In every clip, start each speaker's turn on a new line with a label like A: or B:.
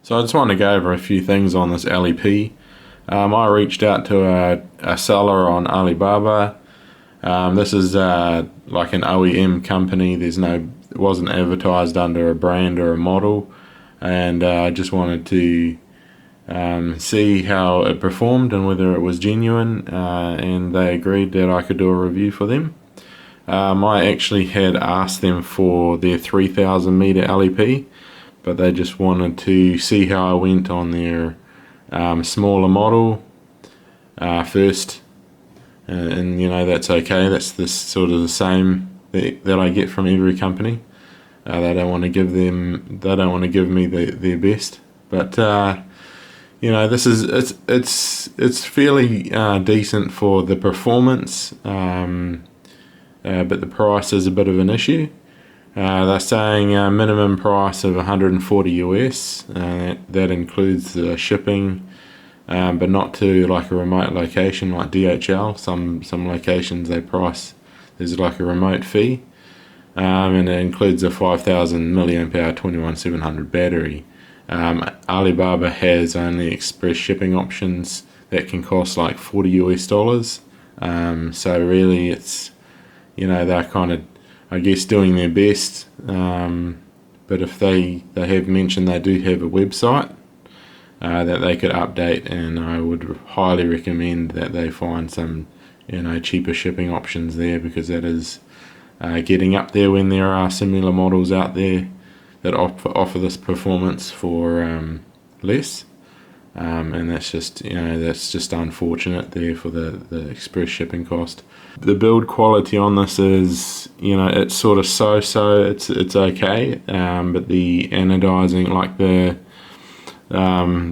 A: So I just want to go over a few things on this LEP. I reached out to a seller on Alibaba. This is like an OEM company. It wasn't advertised under a brand or a model, and I just wanted to see how it performed and whether it was genuine, and they agreed that I could do a review for them. I actually had asked them for their 3000 meter LEP, but they just wanted to see how I went on their smaller model first, and you know, that's okay. That's sort of the same that I get from every company. They don't want to give me their best, but you know, it's fairly decent for the performance, but the price is a bit of an issue. They're saying a minimum price of 140 US. That includes the shipping, but not to like a remote location like DHL. Some locations they price, there's like a remote fee, and it includes a 5000 milliamp hour 21700 battery. Alibaba has only express shipping options that can cost like $40 US. So really, it's, you know, they're kind of, I guess, doing their best, but if they have mentioned they do have a website that they could update, and I would highly recommend that they find some, you know, cheaper shipping options there, because that is getting up there when there are similar models out there that offer this performance for less, and that's just, you know, that's just unfortunate there for the express shipping cost. The build quality on this is, you know, it's sort of so it's okay, but the anodizing, like the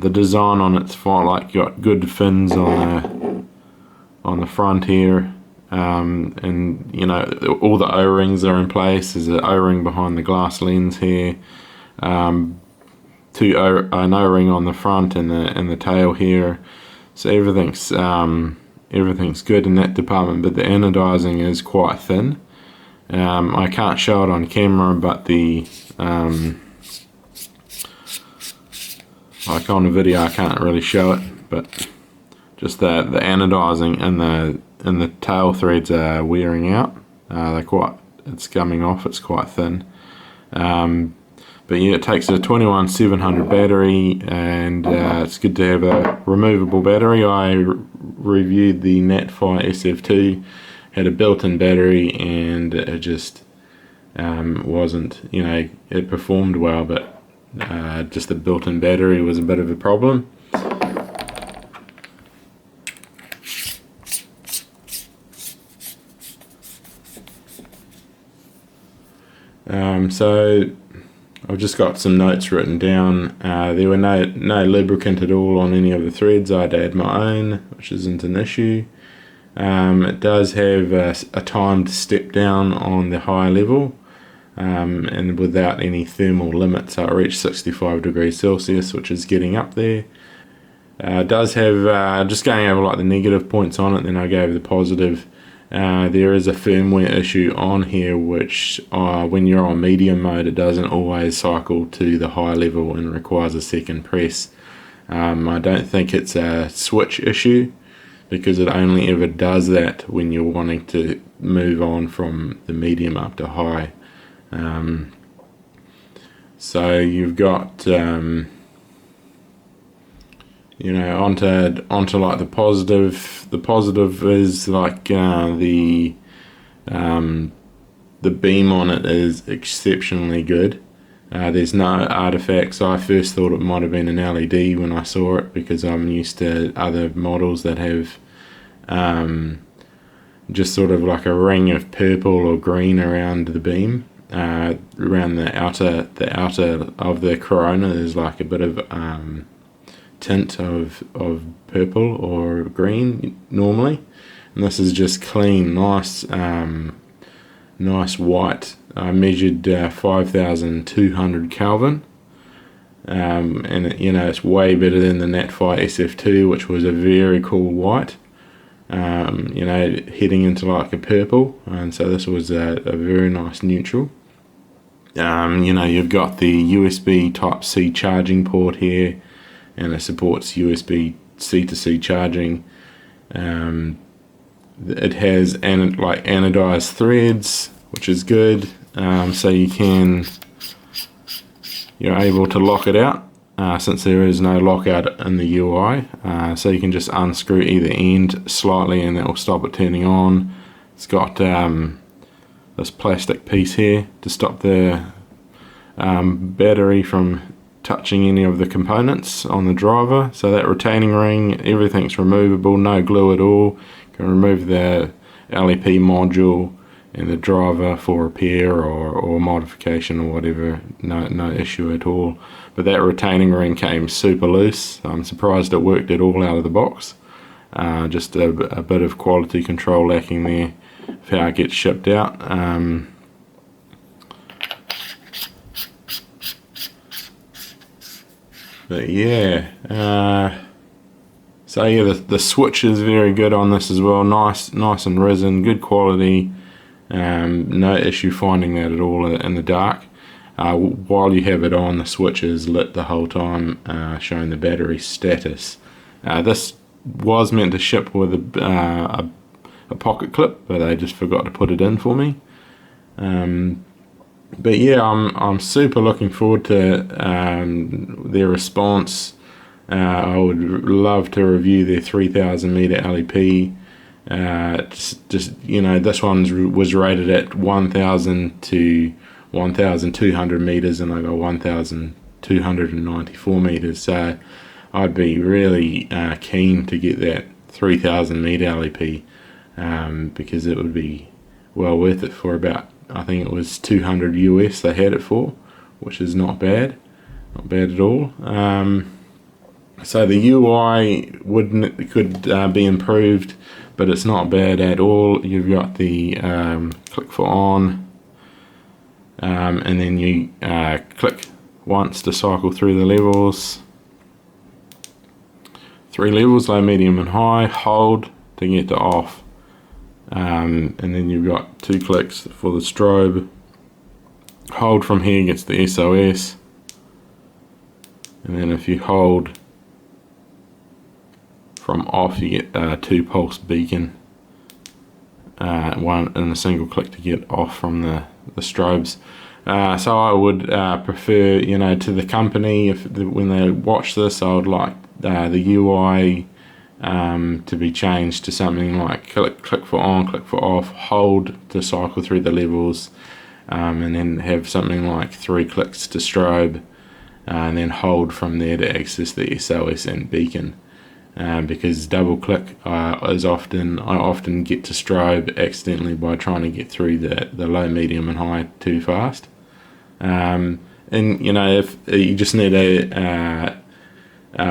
A: design on it's fine, like got good fins on the front here, and you know, all the O-rings are in place. There's an O-ring behind the glass lens here, an O-ring on the front and the tail here, so everything's good in that department, but the anodizing is quite thin. I can't show it on camera, but like on the video I can't really show it, but just the anodizing and the tail threads are wearing out. It's coming off, it's quite thin. But yeah, it takes a 21700 battery, and it's good to have a removable battery. I reviewed the NatFi SF2, had a built-in battery, and it just wasn't, you know, it performed well, but just the built-in battery was a bit of a problem. So I've just got some notes written down. There were no lubricant at all on any of the threads. I'd add my own, which isn't an issue. It does have a timed step down on the high level, and without any thermal limit, so it reached 65 degrees Celsius, which is getting up there. It does have, just going over like the negative points on it, then I go over the positive. There is a firmware issue on here, which when you're on medium mode, it doesn't always cycle to the high level and requires a second press. I don't think it's a switch issue, because it only ever does that when you're wanting to move on from the medium up to high. So you've got you know, onto like the positive. The positive is like the beam on it is exceptionally good. There's no artifacts. I first thought it might have been an LED when I saw it, because I'm used to other models that have just sort of like a ring of purple or green around the beam. Around the outer of the corona, there's like a bit of tint of purple or green normally, and this is just clean, nice white. I measured 5200 Kelvin, and you know, it's way better than the NatFi SF2, which was a very cool white, you know, heading into like a purple, and so this was a very nice neutral. You know, you've got the USB Type-C charging port here, and it supports USB C-to-C charging. It has like anodized threads, which is good. So you're able to lock it out, since there is no lockout in the UI. So you can just unscrew either end slightly and that will stop it turning on. It's got this plastic piece here to stop the battery from touching any of the components on the driver. So that retaining ring, everything's removable, no glue at all. You can remove the LEP module and the driver for repair or modification or whatever, no issue at all. But that retaining ring came super loose. I'm surprised it worked at all out of the box. Just a bit of quality control lacking there for how it gets shipped out. But yeah, so yeah, the switch is very good on this as well. Nice and resin, good quality. No issue finding that at all in the dark. While you have it on, the switch is lit the whole time, showing the battery status. This was meant to ship with a pocket clip, but they just forgot to put it in for me. But yeah, I'm super looking forward to their response. I would love to review their 3000 meter LEP. Just you know, this one was rated at 1000 to 1200 meters, and I got 1294 meters. So I'd be really keen to get that 3000 meter LEP, because it would be well worth it for about, I think it was 200 US they had it for, which is not bad at all. So the UI could be improved, but it's not bad at all. You've got the click for on, and then you click once to cycle through the levels. 3 levels, low, medium and high. Hold to get to off. And then you've got 2 clicks for the strobe. Hold from here gets the SOS, and then if you hold from off you get 2 pulse beacon, one in a single click to get off from the strobes. So I would prefer, you know, to the company, when they watch this, I would like the UI to be changed to something like click for on, click for off, hold to cycle through the levels, and then have something like 3 clicks to strobe, and then hold from there to access the SOS and beacon. Because double click I often get to strobe accidentally by trying to get through the low, medium and high too fast. And you know, if you just need to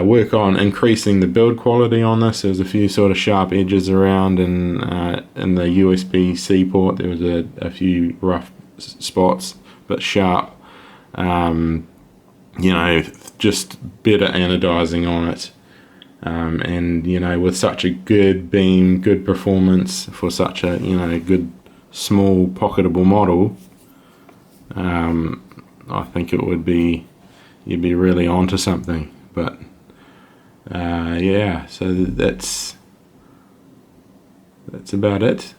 A: work on increasing the build quality on this. There's a few sort of sharp edges around, and in the USB-C port there was a few rough spots, but sharp. You know, just better anodizing on it. And you know, with such a good beam, good performance for such a, you know, good small pocketable model, I think it would be, you'd be really onto something. But yeah, so that's about it.